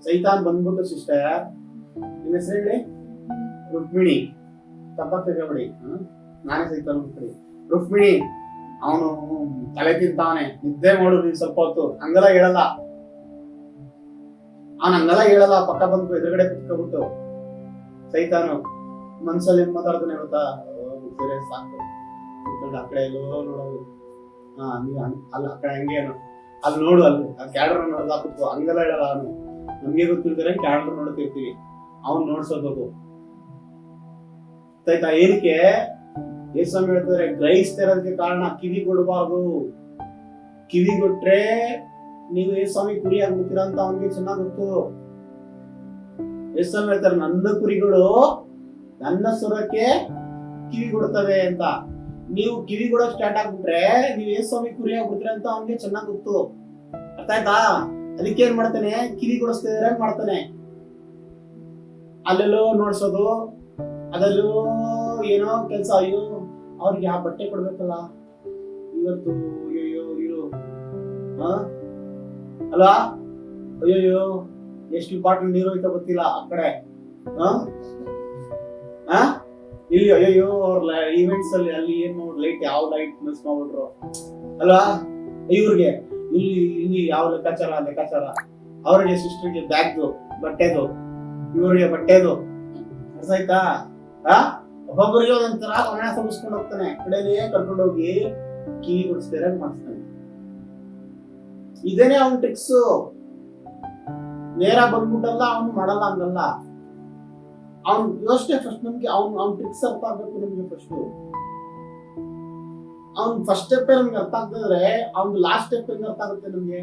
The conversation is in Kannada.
ಸೈತಾನ್ ಬಂದ್ಬಿಟ್ಟು ಸಿಸ್ಟರ್, ನಿಮ್ಮ ಹೆಸರು ಹೇಳಿ? ರುಕ್ಮಿಣಿ. ತಪ್ಪಾಗಿ ತೆಗೆಬೇಡಿ, ನಾನೇ ಸೈತಾನ್ ಹೋಗ್ತೀನಿ. ರುಕ್ಮಿಣಿ ಅವನು ತಲೆ ತಿಂತಾವನೆ, ನಿದ್ದೆ ಮಾಡು ನೀನ್ ಸ್ವಲ್ಪ ಹೊತ್ತು. ಹಂಗೆಲ್ಲ ಹೇಳಲ್ಲ ಅವನ್, ಹಂಗೆಲ್ಲ ಹೇಳಲ್ಲ. ಪಕ್ಕ ಬಂದು ಎದುರುಗಡೆ ಕುತ್ಕೊಬಿಟ್ಟು ಸೈತಾನು ಮನ್ಸಲ್ಲಿ ಏನ್ ಮಾತಾಡ್ತಾನೆ ಗೊತ್ತಾ? ಸೀರಿಯಸ್ ಸಾಕು, ಆ ಕಡೆ ಎಲ್ಲೋ ನೋಡೋದು, ಅಲ್ಲ ಆ ಕಡೆ ಹಂಗೇನು, ಅಲ್ಲಿ ನೋಡು, ಅಲ್ಲಿ ಆ ಕ್ಯಾಡ್ರ ನೋಡ್ದ ಕೂತ್ಕೋ. ಹಂಗೆಲ್ಲ ಹೇಳಲ್ಲ ಅವನು. ನಮ್ಗೆ ಗೊತ್ತಿಲ್ದರೆ ಕ್ಯಾಡ್ರ ನೋಡ್ತಿರ್ತೀವಿ, ಅವ್ನು ನೋಡ್ಸೋದು ಆಯ್ತಾ? ಏನಕ್ಕೆ ಯೇಸು ಹೇಳ್ತಾರೆ, ಗ್ರಹಿಸ್ತಿರೋದಕ್ಕೆ ಕಾರಣ ಕಿವಿ ಕೊಡಬಾರ್ದು. ಕಿವಿ ಕೊಟ್ರೆ ನೀವು ಯೇಸ್ವಾಮಿ ಕುರಿ ಆಗ್ಬಿಡ್ತೀರಾ ಅಂತ ಅವನಿಗೆ ಚೆನ್ನಾಗ್ ಗೊತ್ತು. ಯೇಸು ಹೇಳ್ತಾರೆ, ನನ್ನ ಕುರಿಗಳು ನನ್ನ ಸ್ವರಕ್ಕೆ ಕಿವಿ ಕೊಡ್ತವೆ ಅಂತ. ನೀವು ಕಿವಿ ಕೊಡೋಕ್ ಸ್ಟಾರ್ಟ್ ಆಗ್ಬಿಟ್ರೆ ನೀವು ಯೇಸ್ವಾಮಿ ಕುರಿ ಆಗ್ಬಿಡ್ತೀರಾ ಅಂತ ಅವನಿಗೆ ಚೆನ್ನಾಗ್ ಗೊತ್ತು. ಅರ್ಥ ಆಯ್ತಾ? ಅದಕ್ಕೆ ಏನ್ ಮಾಡ್ತಾನೆ, ಕಿವಿ ಕೊಡಿಸ್ತಿದ್ರೆ ಮಾಡ್ತಾನೆ. ಅಲ್ಲೆಲ್ಲೋ ನೋಡ್ಸೋದು, ಅದಲ್ಲೂ ಏನೋ ಕೆಲ್ಸ. ಅಯ್ಯೋ ಅವ್ರಿಗೆ ಆ ಬಟ್ಟೆ ಕೊಡ್ಬೇಕಲ್ಲ ಇವತ್ತು, ಅಯ್ಯೋ ಇರು ಅಲ್ವಾ, ಅಯ್ಯೋ ಎಷ್ಟು ಬಾಟಲ್ ನೀರು ಹೋಯ್ತಾ ಗೊತ್ತಿಲ್ಲ ಆ ಕಡೆ, ಇಲ್ಲಿ ಅಯ್ಯೋ ಅವ್ರ ಈವೆಂಟ್ಸ್ ಅಲ್ಲಿ ಅಲ್ಲಿ ಏನು ಲೈಟ್, ಯಾವ ಲೈಟ್ ಮಿಸ್ ಮಾಡ್ಬಿಟ್ರು ಅಲ್ವಾ, ಇವ್ರಿಗೆ ಇಲ್ಲಿ ಯಾವ ಲೆಕ್ಕಾಚಾರ ಅವ್ರಿಗೆ ಸಿಸ್ಟರ್ಗೆ ಬ್ಯಾಗ್ದು ಬಟ್ಟೆದು, ಇವ್ರಿಗೆ ಬಟ್ಟೆದು. ಅರ್ಥ ಆಯ್ತಾ? ಒಬ್ಬೊಬ್ಬರಿಗೆ ಒಂದೊಂಥರ ಗಮನ ಸಲ್ಲಿಸ್ಕೊಂಡು ಹೋಗ್ತಾನೆ. ಕಡೆನೇ ಕರ್ಕೊಂಡು ಹೋಗಿ ಕಿವಿ ಕೊಡಿಸ್ತಾರೆ ಮಾಡಿಸ್ತಾನೆ. ಇದೇನೆ ಅವನ್ ಟ್ರಿಕ್ಸ್. ನೇರ ಬಂದ್ಬಿಟ್ಟಲ್ಲ ಅವನು ಮಾಡಲ್ಲ, ಹಂಗಲ್ಲ. ಅವ್ನ್ ಯೋಚನೆ ಫಸ್ಟ್ ನಮ್ಗೆ ಅವ್ನ್ ಟ್ರಿಕ್ಸ್ ಅರ್ಥ ಆಗ್ಬೇಕು ನಮ್ಗೆ. ಅವ್ನ್ ಫಸ್ಟ್ ಸ್ಟೆಪ್ ನಮ್ಗೆ ಅರ್ಥ ಆಗ್ತಿದ್ರೆ ಅವ್ನ್ ಲಾಸ್ಟ್ ಸ್ಟೆಪ್ ಹೆಂಗ್ ಅರ್ಥ ಆಗುತ್ತೆ ನಮ್ಗೆ?